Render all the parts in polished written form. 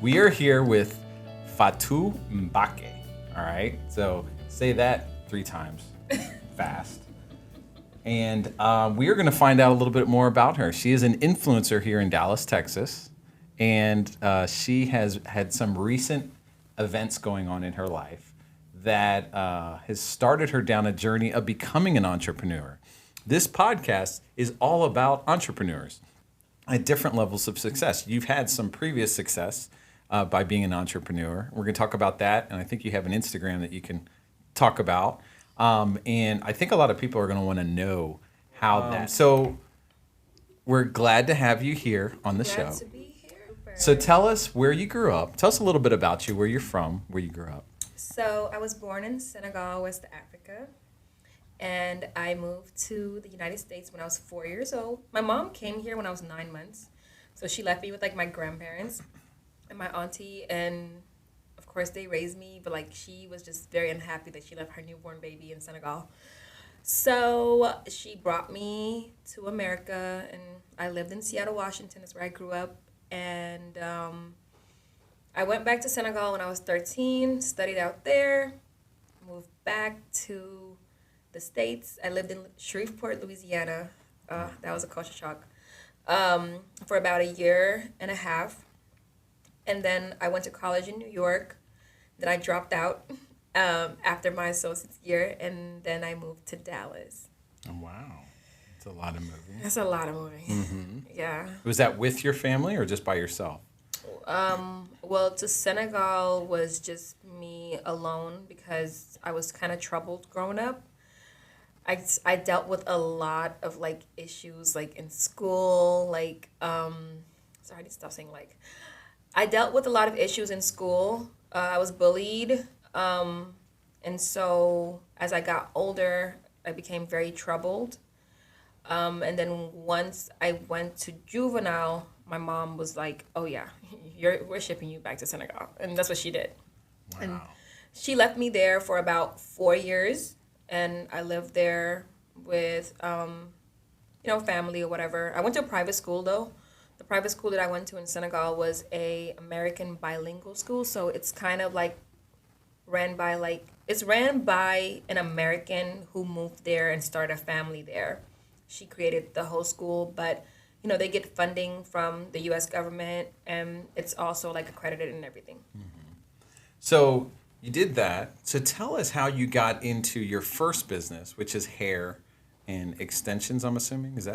We are here with Fatou Mbacke. All right, so say that 3 times fast. And we are going to find out a little bit more about her. She is an influencer here in Dallas, Texas, and she has had some recent events going on in her life that has started her down a journey of becoming an entrepreneur. This podcast is all about entrepreneurs at different levels of success. You've had some previous success by being an entrepreneur. We're going to talk about that, and I think you have an Instagram that you can talk about. And I think a lot of people are going to want to know how that. So we're glad to have you here on the show. Glad to be here. So tell us where you grew up. Tell us a little bit about you, where you're from, where you grew up. So I was born in Senegal, West Africa, and I moved to the United States when I was 4 years old. My mom came here when I was 9 months, so she left me with like my grandparents and my auntie, and of course they raised me, but like she was just very unhappy that she left her newborn baby in Senegal. So she brought me to America, and I lived in Seattle, Washington. That's where I grew up, and I went back to Senegal when I was 13, studied out there, moved back to the States. I lived in Shreveport, Louisiana. That was a culture shock. For about 1.5 years. And then I went to college in New York. Then I dropped out after my associate's year, and then I moved to Dallas. Oh, wow. That's a lot of moving. That's a lot of moving. Mm-hmm. Yeah. Was that with your family or just by yourself? Well, to Senegal was just me alone because I was kind of troubled growing up. I dealt with a lot of like issues like in school, like sorry, I need to stop saying like. I dealt with a lot of issues in school. I was bullied, and so as I got older, I became very troubled. And then once I went to juvenile, my mom was like, "Oh yeah, we're shipping you back to Senegal," and that's what she did. Wow. And she left me there for about 4 years, and I lived there with, family or whatever. I went to a private school though. The private school that I went to in Senegal was a American bilingual school, so it's kind of like ran by an American who moved there and started a family there. She created the whole school, but they get funding from the U.S. government, and it's also like accredited and everything. Mm-hmm. So you did that. So tell us how you got into your first business, which is hair and extensions, I'm assuming. Is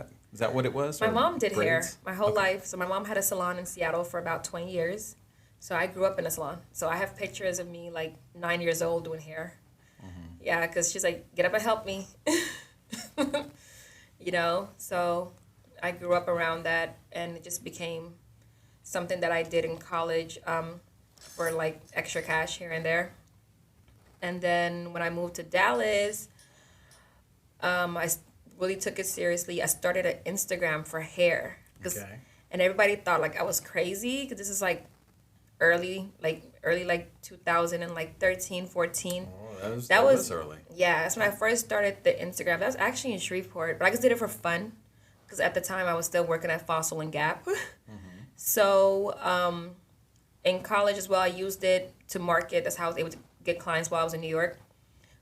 that what it was? My mom did hair braids? my whole Okay. life. So my mom had a salon in Seattle for about 20 years. So I grew up in a salon. So I have pictures of me like 9 years old doing hair. Mm-hmm. Yeah, because she's like, get up and help me. So I grew up around that, and it just became something that I did in college for like extra cash here and there. And then when I moved to Dallas, I really took it seriously. I started an Instagram for hair. And everybody thought like I was crazy because this is like early 2013, 14. Oh, that was early. Yeah, that's when I first started the Instagram. That was actually in Shreveport, but I just did it for fun because at the time I was still working at Fossil and Gap. Mm-hmm. So in college as well, I used it to market. That's how I was able to get clients while I was in New York.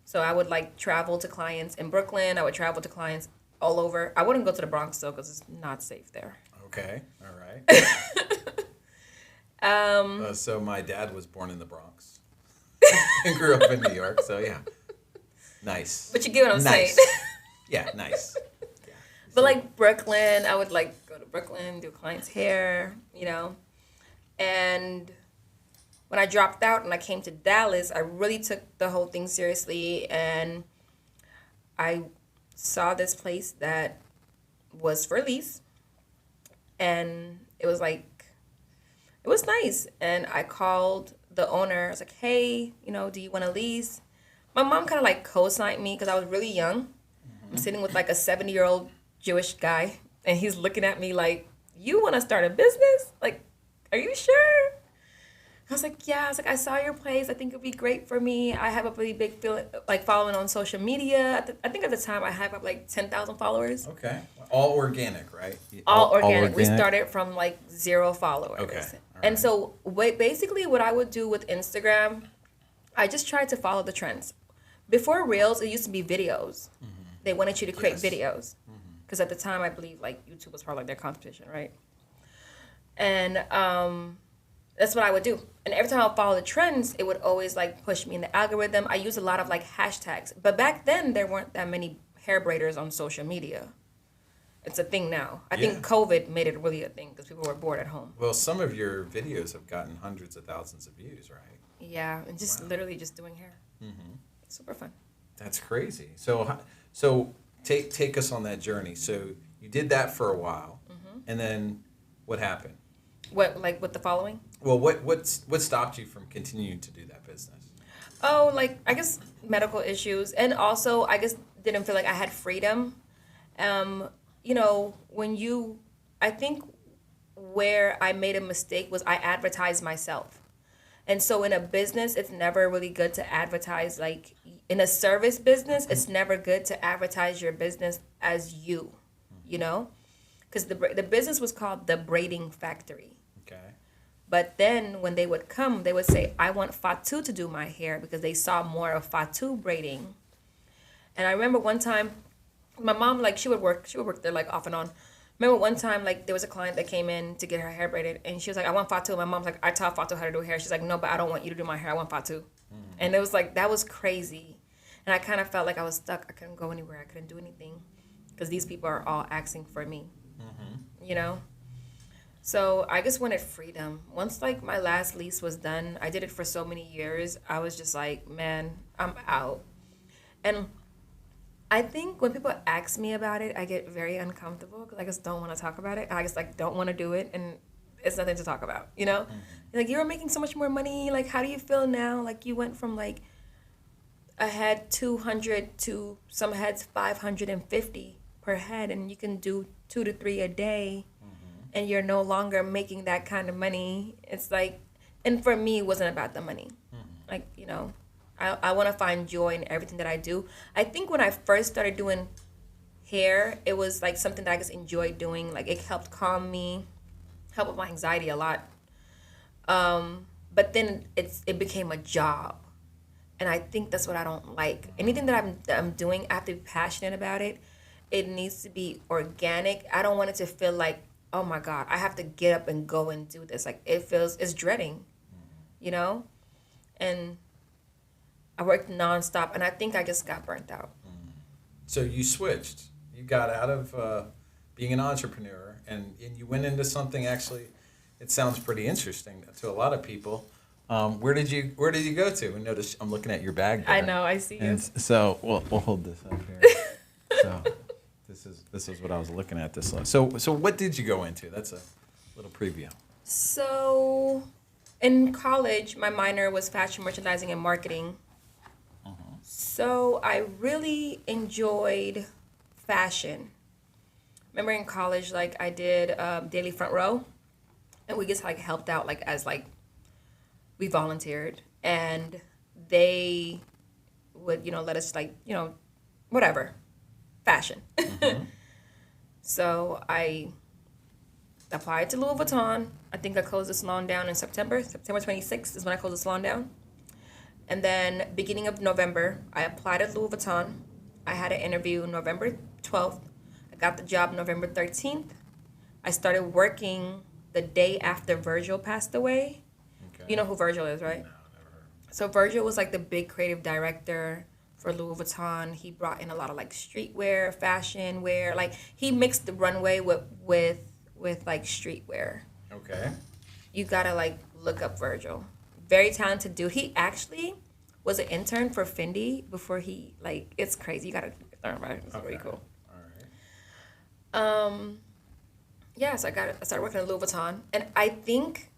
So I would like travel to clients in Brooklyn. I would travel to clients all over. I wouldn't go to the Bronx though because it's not safe there. Okay, all right. So my dad was born in the Bronx and grew up in New York. So yeah, nice. But you get what I'm saying. Yeah, nice. Yeah. But like Brooklyn, I would like go to Brooklyn, do clients' hair, and when I dropped out and I came to Dallas, I really took the whole thing seriously, and I saw this place that was for lease, and it was nice, and I called the owner. I was like, hey, do you want to lease? My mom kind of like co-signed me because I was really young. Mm-hmm. I'm sitting with like a 70-year-old Jewish guy, and he's looking at me like, you want to start a business? Like, are you sure? I was like, yeah. I was like, I saw your place. I think it'd be great for me. I have a really big following on social media. I think at the time I had like 10,000 followers. Okay. All organic, right? All organic. We started from like 0 followers. Okay. And so basically what I would do with Instagram, I just tried to follow the trends. Before Reels, it used to be videos. They wanted you to create videos. Because at the time, I believe like YouTube was part of like their competition, right? And that's what I would do. And every time I would follow the trends, it would always like push me in the algorithm. I used a lot of like hashtags. But back then, there weren't that many hair braiders on social media. It's a thing now. I think COVID made it really a thing because people were bored at home. Well, some of your videos have gotten hundreds of thousands of views, right? Yeah, and just literally just doing hair. It's super fun. That's crazy. So take us on that journey. So you did that for a while, and then what happened? What, like with the following? Well, what stopped you from continuing to do that business? Oh, like I guess medical issues, and also I guess didn't feel like I had freedom. You know, I think where I made a mistake was I advertised myself. And so in a business, it's never really good to advertise, like in a service business, it's never good to advertise your business as you know? Because the business was called the Braiding Factory. Okay. But then when they would come, they would say, I want Fatu to do my hair because they saw more of Fatu braiding. And I remember one time, my mom, like, she would work there, like, off and on. Remember one time, like, there was a client that came in to get her hair braided, and she was like, I want Fatu. And my mom's like, I taught Fatu how to do hair. She's like, no, but I don't want you to do my hair. I want Fatu. And it was like, that was crazy. And I kind of felt like I was stuck. I couldn't go anywhere. I couldn't do anything because these people are all asking for me, you know? So I just wanted freedom. Once, like, my last lease was done, I did it for so many years. I was just like, man, I'm out. And I think when people ask me about it, I get very uncomfortable because I just don't want to talk about it. I just like don't want to do it, and it's nothing to talk about, you know? Like, you were making so much more money. Like, how do you feel now? Like, you went from like a head 200 to some heads 550 per head, and you can do 2 to 3 a day, and you're no longer making that kind of money. It's like, and for me, it wasn't about the money. Like, you know, I want to find joy in everything that I do. I think when I first started doing hair, it was like something that I just enjoyed doing. Like, it helped calm me, helped with my anxiety a lot. But then it became a job. And I think that's what I don't like. Anything that I'm doing, I have to be passionate about it. It needs to be organic. I don't want it to feel like, oh my God, I have to get up and go and do this. Like, it's dreading, you know? And I worked nonstop, and I think I just got burnt out. So you switched. You got out of being an entrepreneur, and you went into something, actually, it sounds pretty interesting to a lot of people. Where did you go to? And notice I'm looking at your bag there. I know, I see you. And so we'll hold this up here. So this is what I was looking at this. So what did you go into? That's a little preview. So in college, my minor was fashion merchandising and marketing. So I really enjoyed fashion. Remember in college, like I did Daily Front Row, and we just like helped out like as like we volunteered, and they would let us like whatever fashion. So I applied to Louis Vuitton. I think I closed the salon down in September 26th is when I closed the salon down. And then beginning of November, I applied at Louis Vuitton. I had an interview November 12th. I got the job November 13th. I started working the day after Virgil passed away. Okay. You know who Virgil is, right? No, never heard. So Virgil was like the big creative director for Louis Vuitton. He brought in a lot of like streetwear, fashion wear. Like he mixed the runway with like streetwear. Okay. You gotta like look up Virgil. Very talented dude. He actually was an intern for Fendi before he it's crazy. You gotta learn about it. It's really cool. All right. Yeah, so I started working at Louis Vuitton, and I think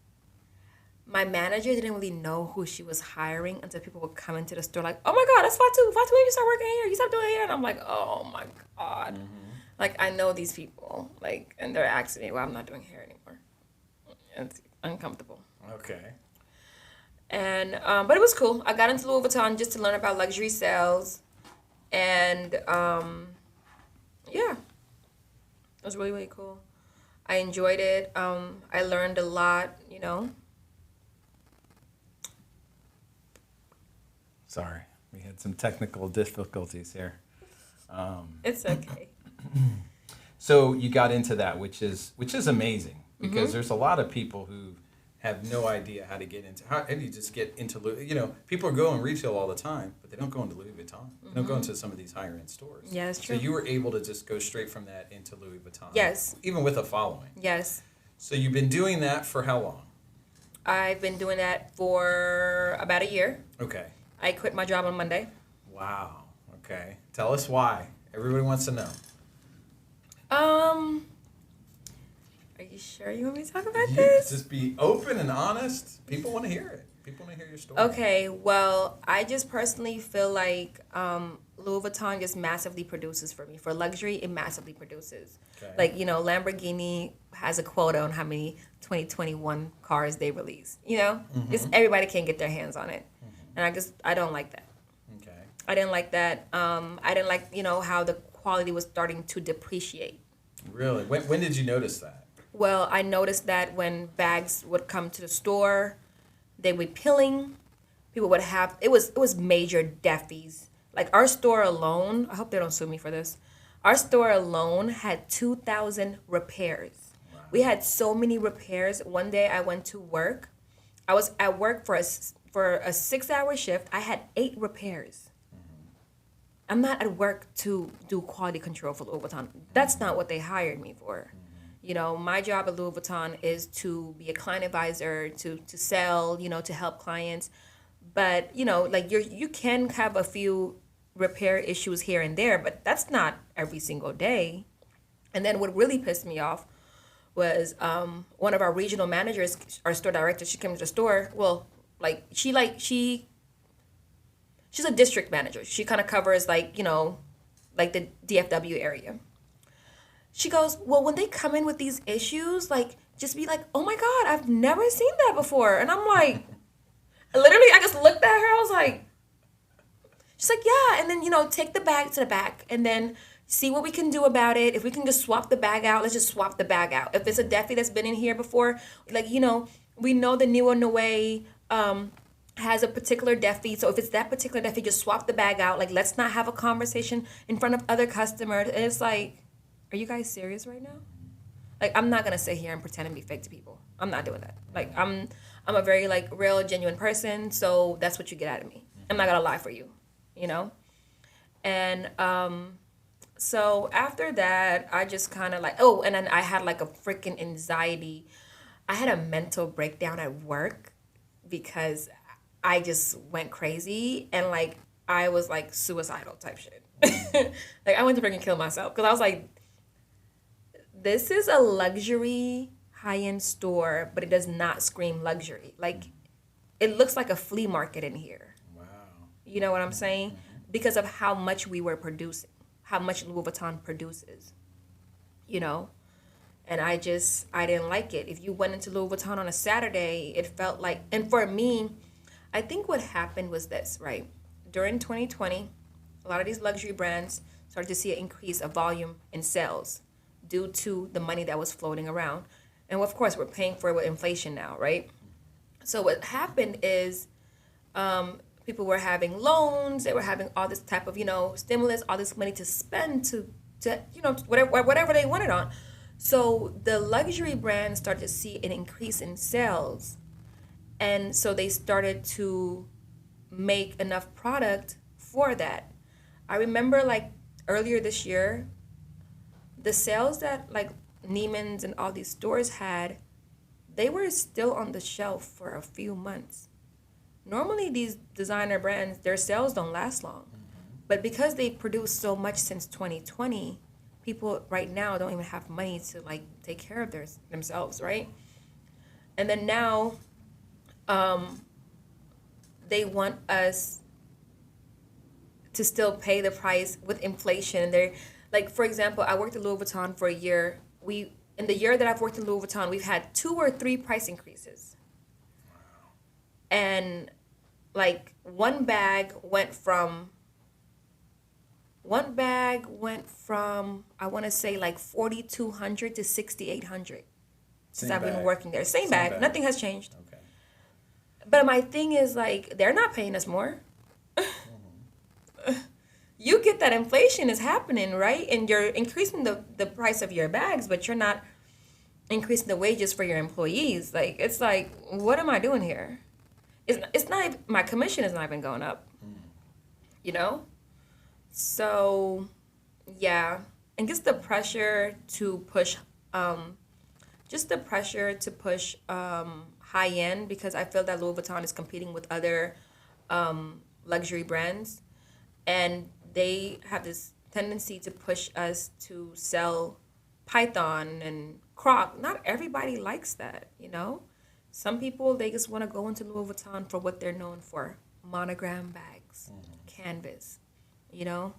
my manager didn't really know who she was hiring until people would come into the store like, oh my God, that's Fatu. Fatu, you start working here. You stop doing hair. And I'm like, oh my God. Mm-hmm. Like, I know these people, like, and they're asking me, well, I'm not doing hair anymore. It's uncomfortable. Okay. And but it was cool. I got into Louis Vuitton just to learn about luxury sales, and yeah, it was really, really cool. I enjoyed it. I learned a lot, you know. Sorry, we had some technical difficulties here. It's okay. So you got into that, which is amazing because there's a lot of people who have no idea how to get into how do you just get into people are going retail all the time, but they don't go into Louis Vuitton. They don't go into some of these higher end stores. Yeah, it's true. So you were able to just go straight from that into Louis Vuitton. Yes. Even with a following. Yes. So you've been doing that for how long? I've been doing that for about a year. Okay. I quit my job on Monday. Wow. Okay. Tell us why. Everybody wants to know. Are you sure you want me to talk about this? Just be open and honest. People want to hear it. People want to hear your story. Okay, well, I just personally feel like Louis Vuitton just massively produces for me. For luxury, it massively produces. Okay. Like, Lamborghini has a quota on how many 2021 cars they release. Just everybody can get their hands on it. And I don't like that. Okay. I didn't like that. I didn't like, how the quality was starting to depreciate. Really? When did you notice that? Well, I noticed that when bags would come to the store, they would be peeling. People would have it was major defties. Like our store alone, I hope they don't sue me for this. Our store alone had 2,000 repairs. Wow. We had so many repairs. One day I went to work. I was at work for a 6-hour shift. I had 8 repairs. I'm not at work to do quality control for Louis Vuitton. That's not what they hired me for. My job at Louis Vuitton is to be a client advisor, to sell, to help clients. But, you can have a few repair issues here and there, but that's not every single day. And then what really pissed me off was one of our regional managers, our store director, she came to the store. Well, she's a district manager. She kind of covers the DFW area. She goes, well, when they come in with these issues, just be like, oh my God, I've never seen that before. And I'm like, literally, I just looked at her. I was like, she's like, yeah. And then, take the bag to the back and then see what we can do about it. If we can just swap the bag out, let's just swap the bag out. If it's a Defi that's been in here before, we know the new Noe has a particular Defi. So if it's that particular Defi, just swap the bag out. Let's not have a conversation in front of other customers. And it's like, are you guys serious right now? I'm not gonna sit here and pretend and be fake to people. I'm not doing that. I'm a very real, genuine person. So that's what you get out of me. I'm not gonna lie for you, And so after that, I just kind of and then I had a freaking anxiety. I had a mental breakdown at work because I just went crazy and I was suicidal type shit. I went to freaking kill myself because I was like, this is a luxury high-end store, but it does not scream luxury. It looks like a flea market in here. Wow. You know what I'm saying? Because of how much we were producing, how much Louis Vuitton produces, And I didn't like it. If you went into Louis Vuitton on a Saturday, it felt like, and for me, I think what happened was this, right? During 2020, a lot of these luxury brands started to see an increase of volume in sales due to the money that was floating around. And of course, we're paying for it with inflation now, right? So what happened is people were having loans, they were having all this type of, stimulus, all this money to spend to whatever they wanted on. So the luxury brands started to see an increase in sales. And so they started to make enough product for that. I remember earlier this year, the sales that Neiman's and all these stores had, they were still on the shelf for a few months. Normally these designer brands, their sales don't last long. But because they produced so much since 2020, people right now don't even have money to take care of themselves, right? And then now they want us to still pay the price with inflation. And they're for example, I worked at Louis Vuitton for a year. In the year that I've worked in Louis Vuitton, we've had 2 or 3 price increases. Wow. And one bag went from One bag went from, I want to say like 4,200 to 6,800 since I've been working there. Same bag. Nothing has changed. Okay. But my thing is like, they're not paying us more. You get that inflation is happening, right? And you're increasing the price of your bags, but you're not increasing the wages for your employees. Like, it's like, what am I doing here? It's not even, my commission is not even going up, you know? So, yeah. And just the pressure to push, high end, because I feel that Louis Vuitton is competing with other luxury brands, and they have this tendency to push us to sell Python and Croc. Not everybody likes that, you know? Some people, they just want to go into Louis Vuitton for what they're known for. Monogram bags, canvas, you know?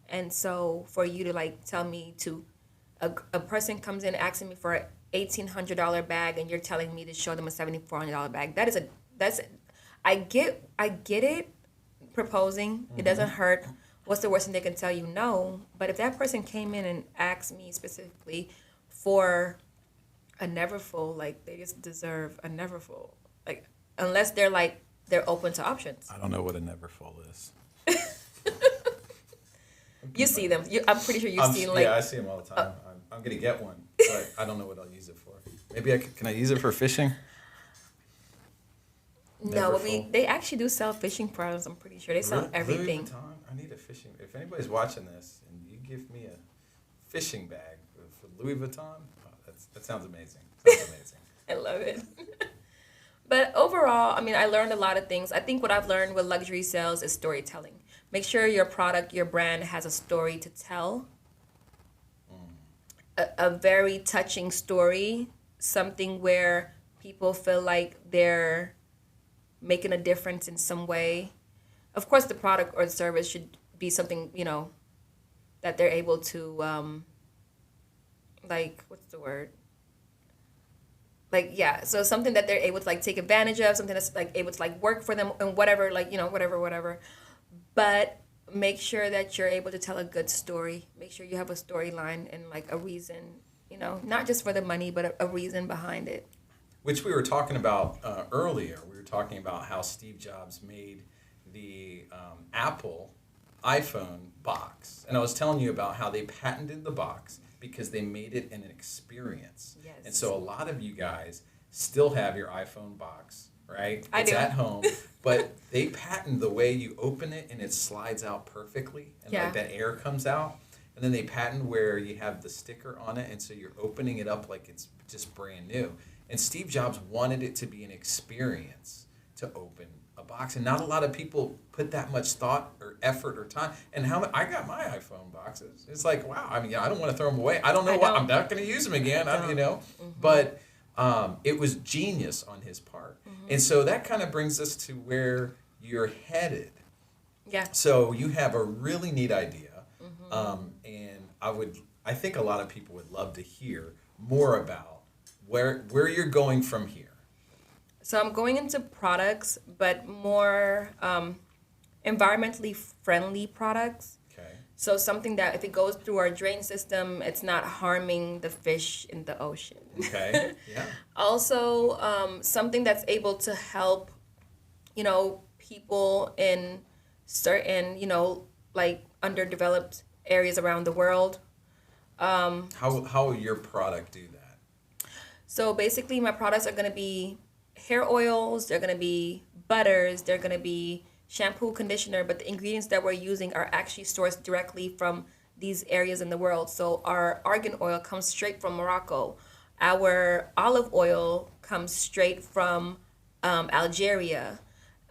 And so for you to like tell me to, a person comes in asking me for a $1,800 bag and you're telling me to show them a $7,400 bag. I get it, proposing. It doesn't hurt. What's the worst thing they can tell you? No. But if that person came in and asked me specifically for a Neverfull, like, they just deserve a Neverfull. Like, unless they're open to options. I don't know what a Neverfull is. You see them. I'm pretty sure you've seen, like... Yeah, I see them all the time. I'm going to get one, but I don't know what I'll use it for. Maybe can I use it for fishing? No, but they actually do sell fishing products. I'm pretty sure they sell everything. Louis Vuitton? I need a fishing. If anybody's watching this and you give me a fishing bag for Louis Vuitton, that sounds amazing. I love it. But overall, I mean, I learned a lot of things. I think what I've learned with luxury sales is storytelling. Make sure your product, your brand has a story to tell. A very touching story, something where people feel like they're making a difference in some way. Of course, the product or the service should be something, you know, that they're able to, like, what's the word? Like, yeah, so something that they're able to, like, take advantage of, something that's, like, able to, like, work for them and whatever, like, you know, whatever. But make sure that you're able to tell a good story. Make sure you have a storyline and, like, a reason, you know, not just for the money, but a reason behind it. Which we were talking about earlier. We were talking about how Steve Jobs made the Apple iPhone box. And I was telling you about how they patented the box because they made it an experience. Yes. And so a lot of you guys still have your iPhone box, right? I It's do. at home. But they patent the way you open it and it slides out perfectly. And like that air comes out. And then they patent where you have the sticker on it. And so you're opening it up like it's just brand new. And Steve Jobs wanted it to be an experience to open a box. And not a lot of people put that much thought or effort or time. And I got my iPhone boxes. It's like, wow, I mean, I don't want to throw them away. I don't know why. I'm not going to use them again, you know. Mm-hmm. But it was genius on his part. Mm-hmm. And so that kind of brings us to where you're headed. Yeah. So you have a really neat idea. Mm-hmm. And I think a lot of people would love to hear more about where you're going from here. So I'm going into products, but more environmentally friendly products. Okay. So something that if it goes through our drain system, it's not harming the fish in the ocean. Okay. Yeah. Also, something that's able to help, you know, people in certain, you know, like underdeveloped areas around the world. How will your product do that? So basically, my products are going to be hair oils, they're going to be butters, they're going to be shampoo, conditioner, but the ingredients that we're using are actually sourced directly from these areas in the world. So our argan oil comes straight from Morocco. Our olive oil comes straight from Algeria.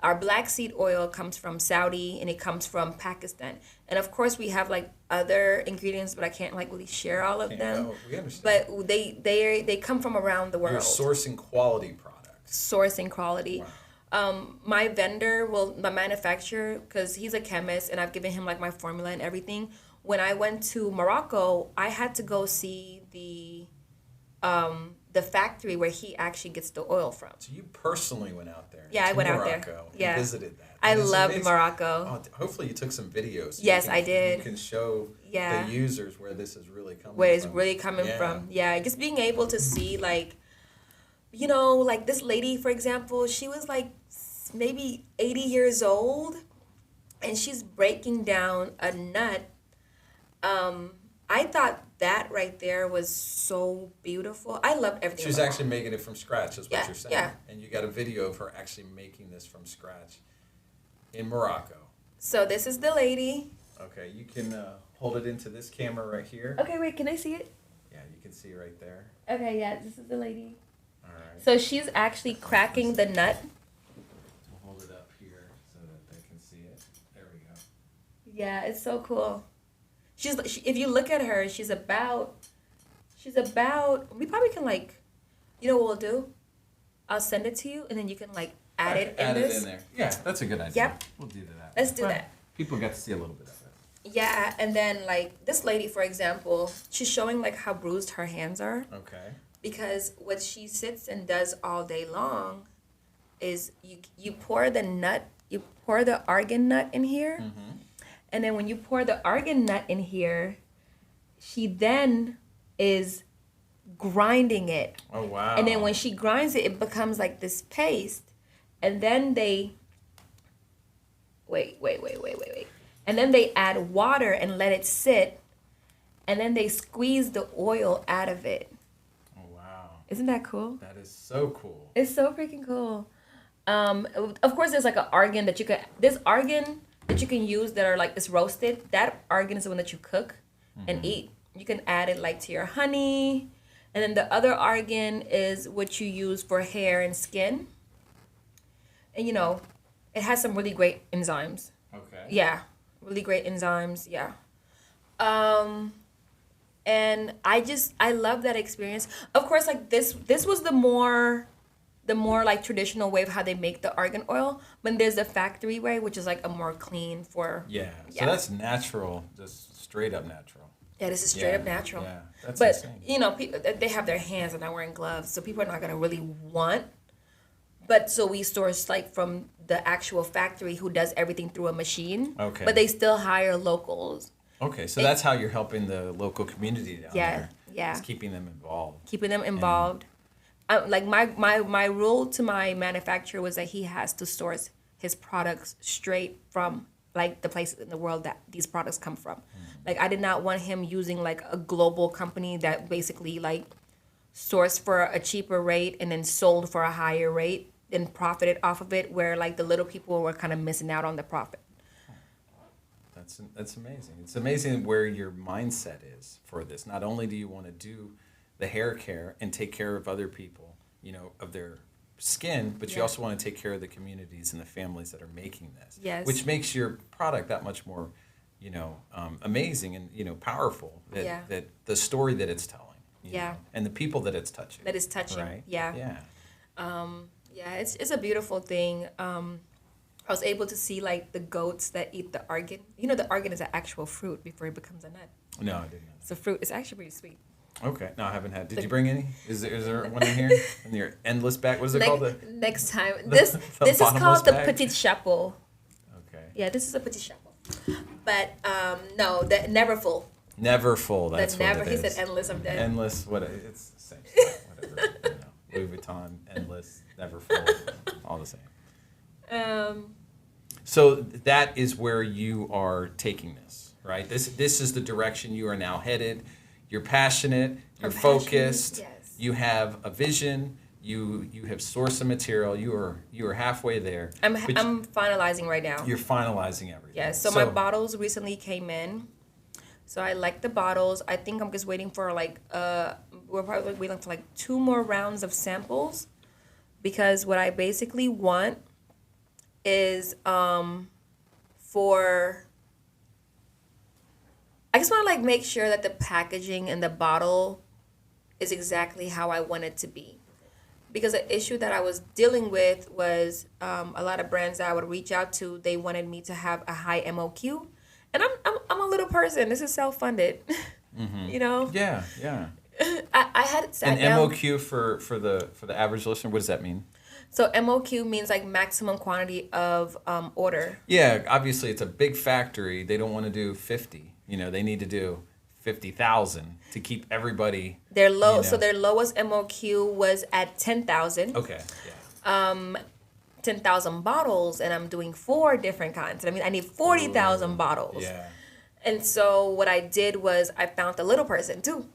Our black seed oil comes from Saudi, and it comes from Pakistan. And of course, we have like other ingredients, but I can't like really share all of them. No, we understand. But they come from around the world. You're sourcing quality products. Sourcing quality. Wow. My vendor my manufacturer, because he's a chemist, and I've given him like my formula and everything. When I went to Morocco, I had to go see the factory where he actually gets the oil from. So you personally went out there. Yeah, I went out there. Morocco and Yeah. visited that. I And it's love amazing. Morocco. Oh, hopefully you took some videos. So Yes, you can, I did. You can show Yeah. the users where this is really coming Where it's from. really coming Yeah. from. Yeah, just being able to see like, you know, like this lady, for example, she was like maybe 80 years old, and she's breaking down a nut. I thought that right there was so beautiful. I loved everything. She's about actually making it from scratch, is what Yeah, you're saying. yeah. And you got a video of her actually making this from scratch in Morocco. So this is the lady. Okay, you can hold it into this camera right here. Okay, wait, can I see it? Yeah, you can see right there. Okay, yeah, this is the lady. All right. So she's actually cracking the nut. We'll hold it up here so that they can see it. There we go. Yeah, it's so cool. If you look at her, she's about, we probably can like, you know what we'll do? I'll send it to you and then you can like add it in this. Add it in there. Yeah, that's a good idea. Yep. We'll do that. Let's do Well, that. People get to see a little bit of it. Yeah, and then like this lady, for example, she's showing like how bruised her hands are Okay. because what she sits and does all day long is you pour the argan nut in here. Mm-hmm. And then when you pour the argan nut in here, she then is grinding it. Oh, wow. And then when she grinds it, it becomes like this paste. And then they wait. And then they add water and let it sit. And then they squeeze the oil out of it. Oh, wow. Isn't that cool? That is so cool. It's so freaking cool. Of course, there's like an argan that you can. This argan that you can use that are like this roasted. That argan is the one that you cook and eat. You can add it like to your honey, and then the other argan is what you use for hair and skin. And you know, it has some really great enzymes. Okay. Yeah, really great enzymes. Yeah. And I love that experience. Of course, like this was the more like traditional way of how they make the argan oil. But there's the factory way, which is like a more clean for. Yeah. So Yeah. that's natural, just straight up natural. Yeah, this is straight up natural. Yeah, that's But insane. you know, people they have their hands and not wearing gloves, so people are not gonna really want. But so we source like from the actual factory who does everything through a machine. Okay. But they still hire locals, Okay, so that's how you're helping the local community down Yeah, there. yeah. Just keeping them involved. keeping them involved. Like my rule to my manufacturer was that he has to source his products straight from like the places in the world that these products come from. Like I did not want him using like a global company that basically like sourced for a cheaper rate and then sold for a higher rate and profited off of it, where like the little people were kind of missing out on the profit. That's amazing. It's amazing where your mindset is for this. Not only do you want to do the hair care and take care of other people, you know, of their skin, but you Yeah. also want to take care of the communities and the families that are making this. Yes. Which makes your product that much more, you know, amazing and, you know, powerful. That, Yeah. that the story that it's telling. you Yeah. know, and the people that it's touching. That is touching. Right? Yeah. Yeah. Yeah, it's a beautiful thing. I was able to see like the goats that eat the argan. You know, the argan is an actual fruit before it becomes a nut. No, I didn't know. It's a fruit. It's actually pretty sweet. Okay. No, I haven't had. Did you bring any? Is there one in here? In your endless bag? What is it called? Next time. This the is bottomless called the bag? petit chapeau. Okay. Yeah, this is a petit chapeau. But no, the never full. Never full. That's The never. what it He is. said endless. I'm dead. Endless. What? It's the same stuff. Whatever. You know, Louis Vuitton. Endless. Never full. All the same. So that is where you are taking this, right? This is the direction you are now headed. You're passionate. You're I'm passionate, focused. yes. You have a vision. You have sourced some material. You are halfway there. I'm but finalizing right now. You're finalizing everything. Yeah, so my bottles recently came in. So I like the bottles. I think I'm just waiting for like we're probably waiting for like 2 more rounds of samples, because what I basically want is I just want to like make sure that the packaging and the bottle is exactly how I want it to be. Because the issue that I was dealing with was a lot of brands that I would reach out to, they wanted me to have a high MOQ. And I'm a little person. This is self-funded, you know? Yeah, yeah. I had sat And down. MOQ for the average listener, what does that mean? So MOQ means like maximum quantity of order. Yeah, obviously it's a big factory. They don't want to do 50. They need to do 50,000 to keep everybody. Their low, so their lowest MOQ was at 10,000. Okay. Yeah. 10,000 bottles, and I'm doing 4 different kinds. I mean, I need 40,000 bottles. Yeah. And so what I did was I found a little person too,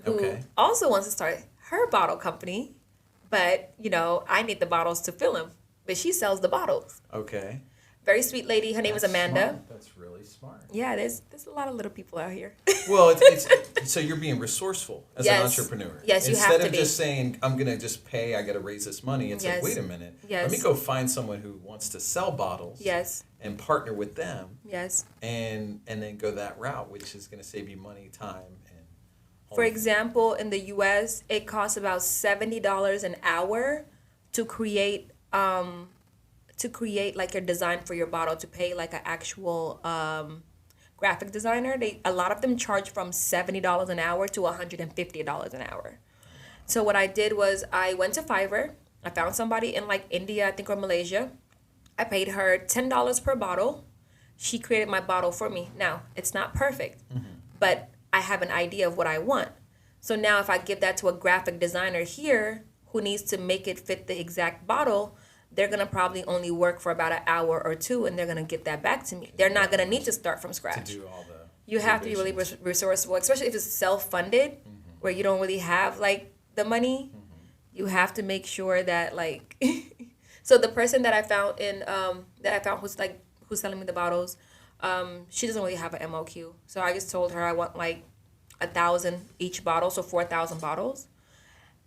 who also wants to start her bottle company, but I need the bottles to fill them. But she sells the bottles. Okay. Very sweet lady. Her name is Amanda. Smart. That's really smart. Yeah, there's a lot of little people out here. Well, it's so you're being resourceful as an entrepreneur. Yes, you have to be. Instead of just saying, I'm going to just pay, I got to raise this money, it's like, wait a minute. Yes. Let me go find someone who wants to sell bottles. Yes. And partner with them. Yes. And then go that route, which is going to save you money, time, and For example, in the U.S., it costs about $70 an hour to create like your design for your bottle, to pay like an actual graphic designer. A lot of them charge from $70 an hour to $150 an hour. So what I did was I went to Fiverr. I found somebody in like India, I think, or Malaysia. I paid her $10 per bottle. She created my bottle for me. Now, it's not perfect, but I have an idea of what I want. So now if I give that to a graphic designer here who needs to make it fit the exact bottle, they're going to probably only work for about an hour or 2, and they're going to get that back to me. They're not going to need to start from scratch. To do all the you have to be really resourceful, especially if it's self-funded, where you don't really have like the money. You have to make sure that like so the person that I found who's selling me the bottles, she doesn't really have an MOQ. So I just told her I want like 1,000 each bottle, so 4,000 bottles.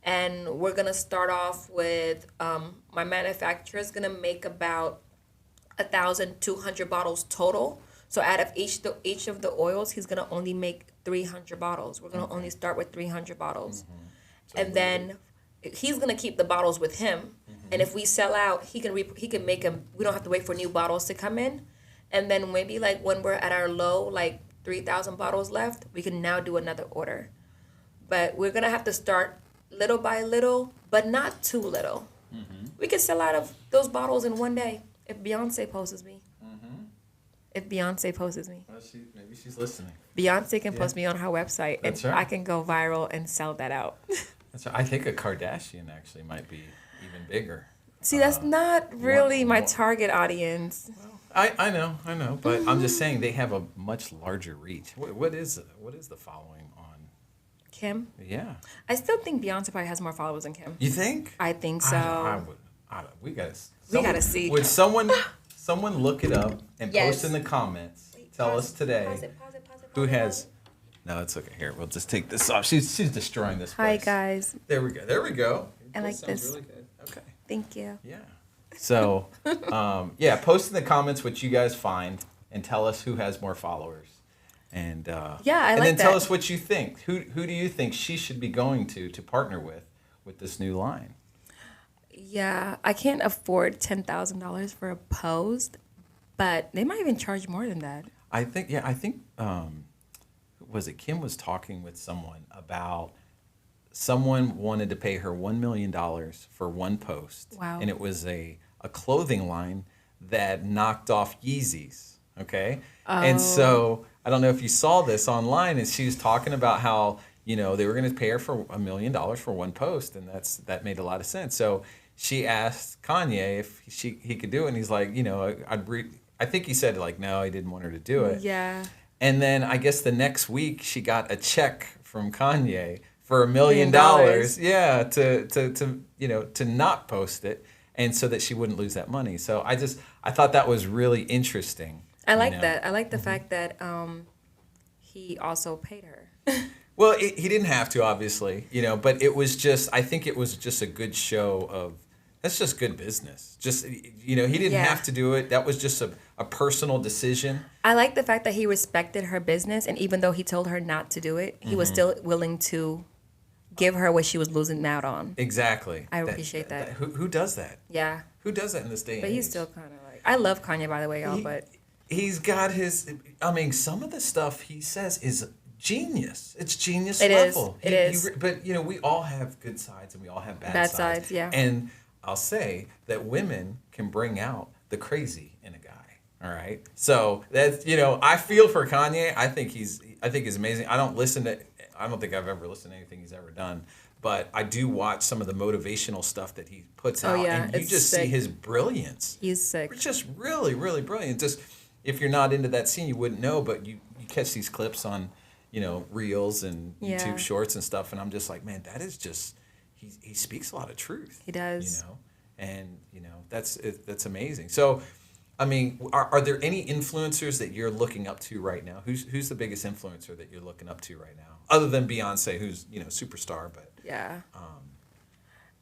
And we're gonna start off with my manufacturer is gonna make about 1,200 bottles total. So out of each of the oils, he's gonna only make 300 bottles. We're gonna only start with 300 bottles, and then he's gonna keep the bottles with him. And if we sell out, he can make them. We don't have to wait for new bottles to come in. And then maybe like when we're at our low, like 3,000 bottles left, we can now do another order. But we're gonna have to start little by little, but not too little. We could sell out of those bottles in one day if Beyonce poses me. If Beyonce poses me. Well, maybe she's listening. Beyonce can post me on her website, That's and right. I can go viral and sell that out. That's right. I think a Kardashian actually might be even bigger. See, that's not really my target audience. I know, but I'm just saying they have a much larger reach. What is the following on Kim? Yeah. I still think Beyonce probably has more followers than Kim. You think? I think so. We gotta see. Would someone look it up and Yes. post in the comments? Tell us today Pause it. who has. No, it's okay. Here, we'll just take this off. She's destroying this place. Hi, guys. There we go. I like Sounds this. really good. Okay. Thank you. Yeah. So, post in the comments what you guys find and tell us who has more followers. And I and like then tell that. us what you think. Who do you think she should be going to partner with this new line? Yeah, I can't afford $10,000 for a post, but they might even charge more than that. I think was it Kim was talking with someone about someone wanted to pay her $1 million for one post. Wow. And it was a clothing line that knocked off Yeezys. Okay. And so I don't know if you saw this online, and she was talking about how, they were going to pay her for $1 million for one post. And that made a lot of sense. So she asked Kanye if he could do it. And he's like, I think he said like, no, he didn't want her to do it. Yeah. And then I guess the next week she got a check from Kanye for $1 million. Yeah, to not post it, and so that she wouldn't lose that money. So I thought that was really interesting. I like that. I like the fact that he also paid her. Well, he didn't have to, obviously, but it was I think it was just a good show of, that's just good business. Just, he didn't have to do it. That was just a personal decision. I like the fact that he respected her business, and even though he told her not to do it, he was still willing to give her what she was losing out on. Exactly. I appreciate that. Who does that? Yeah. Who does that in this day and But he's age? still kind of like, I love Kanye, by the way, y'all, but He's got some of the stuff he says is genius. It's genius It is. level. It is. But we all have good sides and we all have bad Bad sides. sides, yeah. And I'll say that women can bring out the crazy in a guy. All right. So that's I feel for Kanye. I think he's amazing. I don't think I've ever listened to anything he's ever done. But I do watch some of the motivational stuff that he puts out, yeah, and you just see his brilliance. He's sick. It's just really, really brilliant. Just if you're not into that scene, you wouldn't know, but you catch these clips on, Reels and YouTube Shorts and stuff, and I'm just like, man, that is just he speaks a lot of truth. He does. And that's amazing. So, I mean, are there any influencers that you're looking up to right now? Who's the biggest influencer that you're looking up to right now, other than Beyonce, who's superstar? But yeah,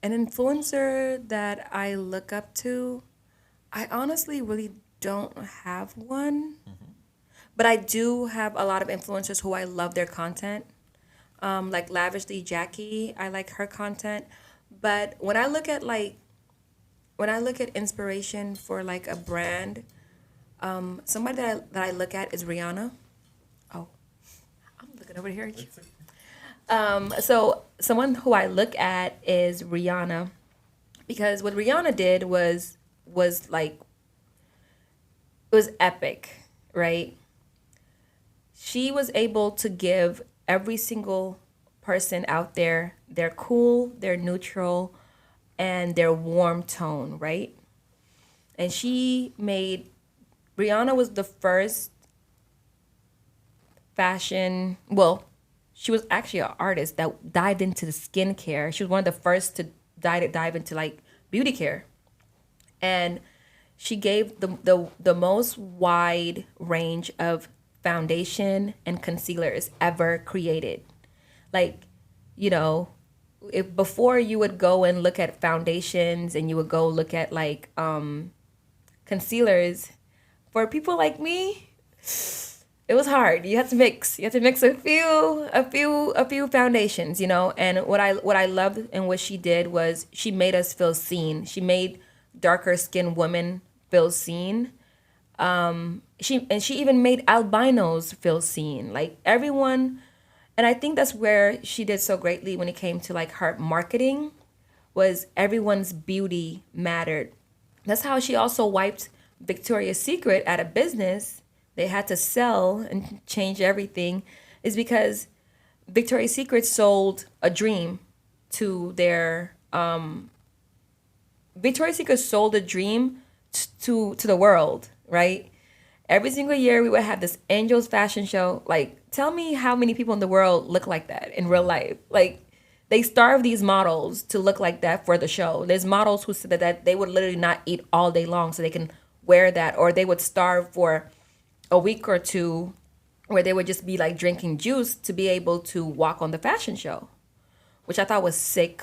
an influencer that I look up to, I honestly really don't have one, but I do have a lot of influencers who I love their content, like Lavishly Jackie. I like her content, but when I look at inspiration for like a brand, somebody that I look at is Rihanna. Oh, I'm looking over here. So someone who I look at is Rihanna, because what Rihanna did was like, it was epic, right? She was able to give every single person out there their cool, their neutral, and their warm tone, right? And Rihanna was the first she was actually an artist that dived into the skincare. She was one of the first to dive into like beauty care. And she gave the most wide range of foundation and concealers ever created. Like, if before you would go and look at foundations and you would go look at like concealers, for people like me, it was hard. You have to mix a few foundations, And what I loved and what she did was she made us feel seen. She made darker skinned women feel seen. She even made albinos feel seen. Like everyone. And I think that's where she did so greatly when it came to like her marketing, was everyone's beauty mattered. That's how she also wiped Victoria's Secret out of business. They had to sell and change everything, is because Victoria's Secret sold a dream to their Victoria's Secret sold a dream to the world, right? Every single year we would have this Angels fashion show. Like, tell me how many people in the world look like that in real life. Like, they starve these models to look like that for the show. There's models who said that they would literally not eat all day long so they can wear that, or they would starve for a week or two where they would just be like drinking juice to be able to walk on the fashion show, which I thought was sick,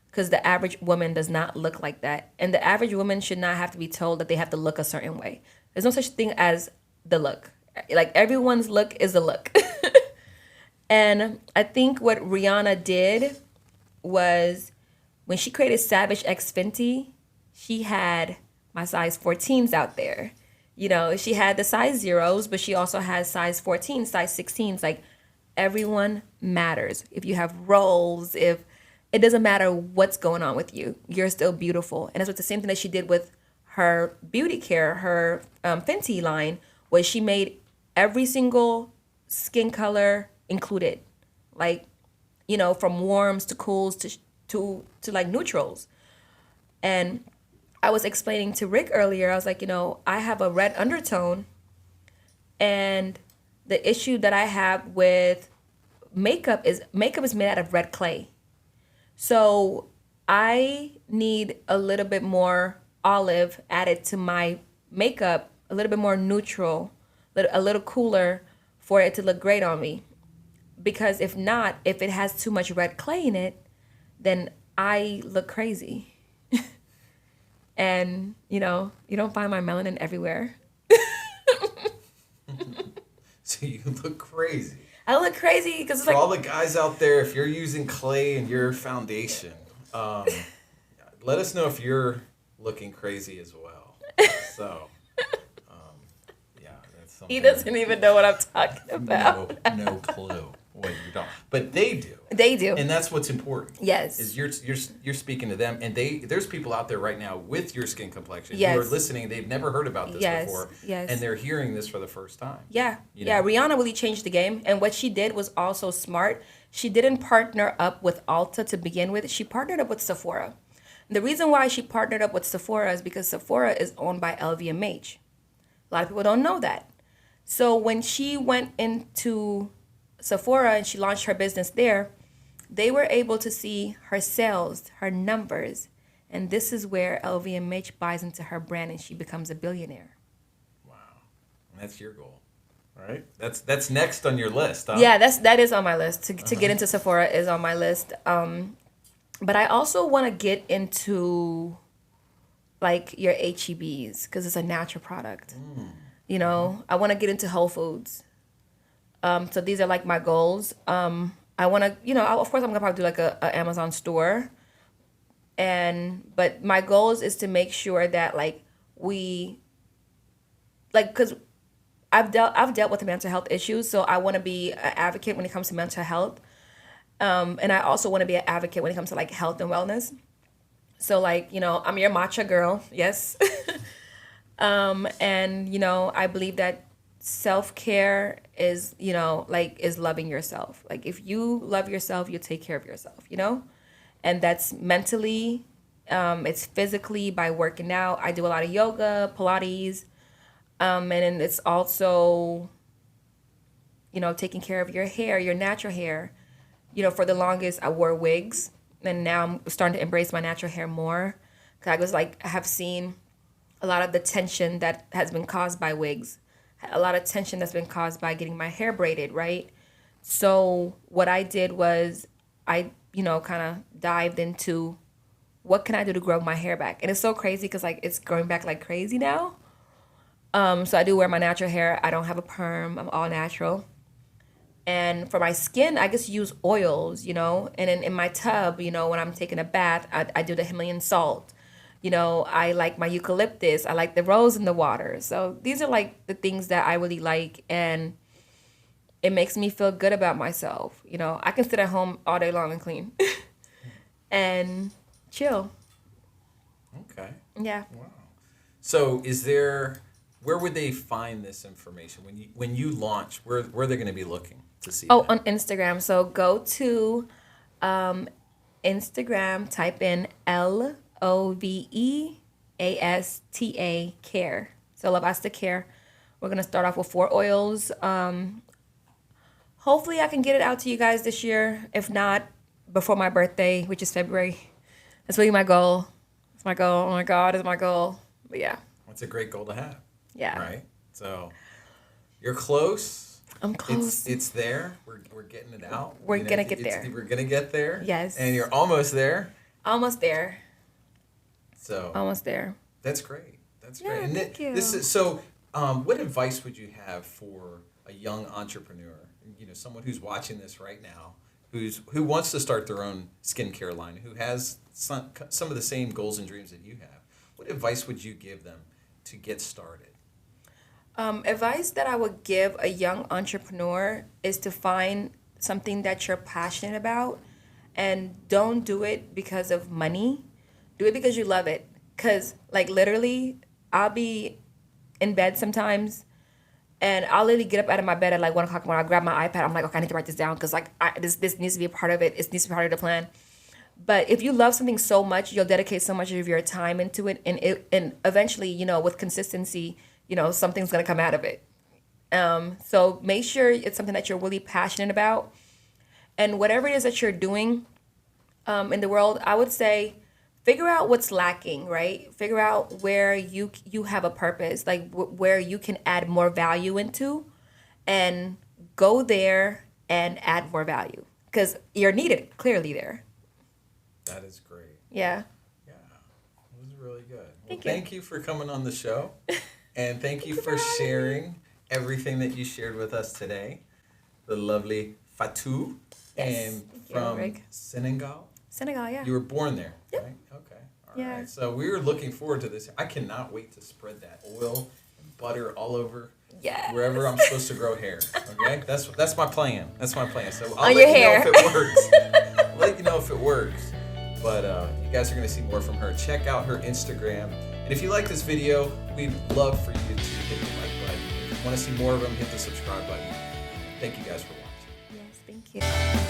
because the average woman does not look like that. And the average woman should not have to be told that they have to look a certain way. There's no such thing as the look. Like, everyone's look is the look. And I think what Rihanna did was, when she created Savage X Fenty, she had my size 14s out there. She had the size zeros, but she also had size 14, size 16s. Like, everyone matters. If you have rolls, if it doesn't matter what's going on with you, you're still beautiful. And that's what the same thing that she did with her beauty care, her Fenty line, was she made every single skin color included, like, from warms to cools to like neutrals. And I was explaining to Rick earlier, I was like, I have a red undertone, and the issue that I have with makeup is made out of red clay. So I need a little bit more olive added to my makeup, a little bit more neutral, a little cooler, for it to look great on me. Because if not, if it has too much red clay in it, then I look crazy. And, you don't find my melanin everywhere. So you look crazy. I look crazy because it's For like, all the guys out there, if you're using clay in your foundation, let us know if you're looking crazy as well. So, yeah, that's something. He doesn't even know what I'm talking about. No clue what you're talking. But they do. They do. And that's what's important. Yes. Is you're speaking to them, and there's people out there right now with your skin complexion Yes. who are listening. They've never heard about this before, and they're hearing this for the first time. Yeah, You yeah. know? Rihanna really changed the game, and what she did was also smart. She didn't partner up with Ulta to begin with. She partnered up with Sephora. The reason why she partnered up with Sephora is because Sephora is owned by LVMH. A lot of people don't know that. So when she went into Sephora and she launched her business there, they were able to see her sales, her numbers, and this is where LVMH buys into her brand and she becomes a billionaire. Wow, and that's your goal, right? That's next on your list, huh? Yeah, that is on my list. To get into Sephora is on my list. But I also want to get into like your HEBs because it's a natural product. You know, I want to get into Whole Foods. So these are like my goals. I want to, you know, of course I'm gonna probably do like a Amazon store. But my goals is to make sure that like because I've dealt with the mental health issues, so I want to be an advocate when it comes to mental health. And I also want to be an advocate when it comes to like health and wellness. So like, you know, I'm your matcha girl, yes. And you know, I believe that self-care is, you know, like is loving yourself. Like if you love yourself, you take care of yourself, you know? And that's mentally, it's physically by working out. I do a lot of yoga, Pilates, and then it's also, you know, taking care of your hair, your natural hair. You know, for the longest, I wore wigs, and now I'm starting to embrace my natural hair more. Cause I have seen a lot of the tension that has been caused by wigs, a lot of tension that's been caused by getting my hair braided, right? So what I did was I, you know, kind of dived into what can I do to grow my hair back, and it's so crazy because like it's growing back like crazy now. So I do wear my natural hair. I don't have a perm. I'm all natural. And for my skin, I just use oils, you know. And in my tub, you know, when I'm taking a bath, I do the Himalayan salt. You know, I like my eucalyptus. I like the rose in the water. So these are like the things that I really like. And it makes me feel good about myself. You know, I can sit at home all day long and clean and chill. Okay. Yeah. Wow. So where would they find this information when you launch? Where are they going to be looking to see? Oh, that? on Instagram. So go to Instagram, type in LOVEASTA care. So Lavasta Care. We're going to start off with 4 oils. Hopefully I can get it out to you guys this year. If not, before my birthday, which is February. That's really my goal. It's my goal. Oh my God, it's my goal. But yeah. That's a great goal to have. Yeah. Right. So you're close. I'm close. It's there. We're getting it out. We're gonna get there. We're gonna get there. Yes. And you're almost there. Almost there. So Almost there. that's great. That's Yeah, great. And thank you. this is so. What advice would you have for a young entrepreneur? You know, someone who's watching this right now, who wants to start their own skincare line, who has some of the same goals and dreams that you have. What advice would you give them to get started? Advice that I would give a young entrepreneur is to find something that you're passionate about, and don't do it because of money. Do it because you love it. Because, like, literally, I'll be in bed sometimes, and I'll literally get up out of my bed at like 1 o'clock when I grab my iPad. I'm like, okay, I need to write this down because like this needs to be a part of it. It needs to be part of the plan. But if you love something so much, you'll dedicate so much of your time into it, and eventually, you know, with consistency, you know, something's gonna come out of it. So make sure it's something that you're really passionate about, and whatever it is that you're doing in the world, I would say, figure out what's lacking, right? Figure out where you have a purpose, like where you can add more value into, and go there and add more value because you're needed clearly there. That is great. Yeah. Yeah, it was really good. Thank you for coming on the show, and thank you for sharing everything that you shared with us today. The lovely Fatou, Yes. and Thank you, from Rick. Senegal. Senegal, yeah. You were born there, Yep. right? Okay. All Yeah. right. So we were looking forward to this. I cannot wait to spread that oil and butter all over Yes. wherever I'm supposed to grow hair. Okay, that's my plan. That's my plan. So I'll On let your you hair. know if it works. I'll let you know if it works. But you guys are gonna see more from her. Check out her Instagram. And if you like this video, we'd love for you to hit the like button. If you want to see more of them, hit the subscribe button. Thank you guys for watching. Yes, thank you.